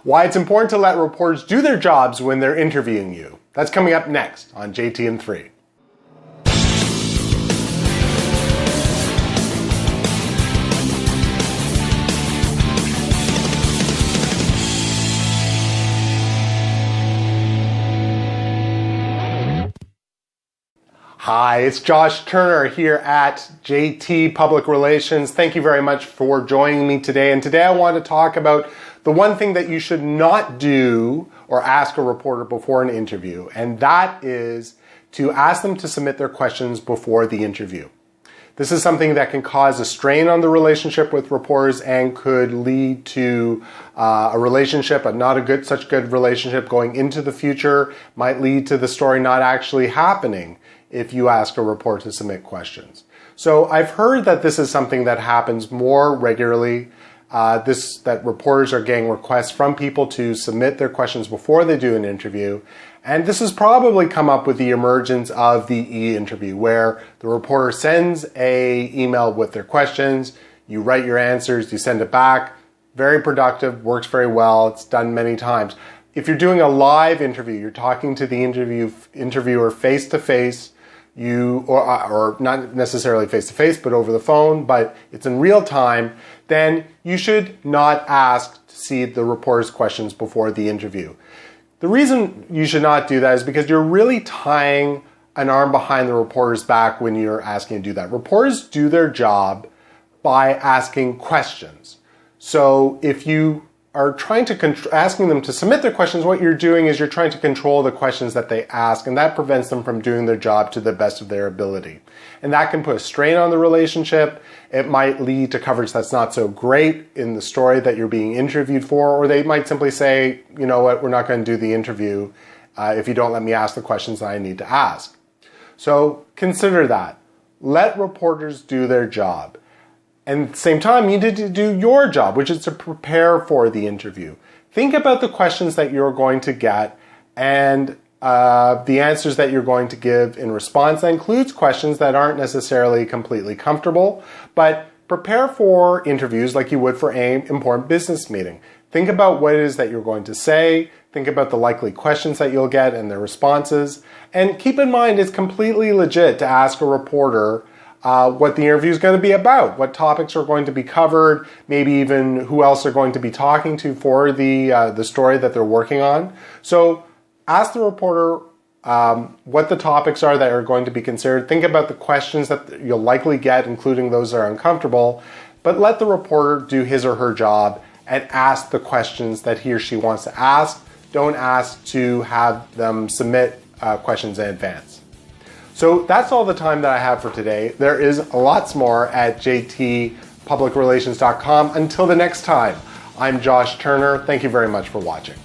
why it's important to let reporters do their jobs when they're interviewing you. That's coming up next on JT in 3. Hi, it's Josh Turner here at JT Public Relations. Thank you very much for joining me today. And today I want to talk about the one thing that you should not do or ask a reporter before an interview, and that is to ask them to submit their questions before the interview. This is something that can cause a strain on the relationship with reporters and could lead to a relationship, but not a such good relationship going into the future, might lead to the story not actually happening if you ask a reporter to submit questions. So I've heard that this is something that happens more regularly, that reporters are getting requests from people to submit their questions before they do an interview. And this has probably come up with the emergence of the e-interview, where the reporter sends an email with their questions, you write your answers, you send it back. Very productive, works very well, it's done many times. If you're doing a live interview, you're talking to the interviewer face-to-face, or not necessarily face-to-face, but over the phone, but it's in real time, then you should not ask to see the reporter's questions before the interview. The reason you should not do that is because you're really tying an arm behind the reporter's back when you're asking to do that. Reporters do their job by asking questions. So if you are asking them to submit their questions, what you're doing is you're trying to control the questions that they ask, and that prevents them from doing their job to the best of their ability. And that can put a strain on the relationship. It might lead to coverage that's not so great in the story that you're being interviewed for, or they might simply say, you know what, we're not going to do the interview if you don't let me ask the questions that I need to ask. So consider that. Let reporters do their job. And at the same time, you need to do your job, which is to prepare for the interview. Think about the questions that you're going to get and the answers that you're going to give in response. That includes questions that aren't necessarily completely comfortable, but prepare for interviews like you would for an important business meeting. Think about what it is that you're going to say. Think about the likely questions that you'll get and their responses. And keep in mind, it's completely legit to ask a reporter what the interview is going to be about, what topics are going to be covered, maybe even who else they're going to be talking to for the story that they're working on. So ask the reporter what the topics are that are going to be considered. Think about the questions that you'll likely get, including those that are uncomfortable, but let the reporter do his or her job and ask the questions that he or she wants to ask. Don't ask to have them submit questions in advance. So that's all the time that I have for today. There is lots more at jtpublicrelations.com. Until the next time, I'm Josh Turner. Thank you very much for watching.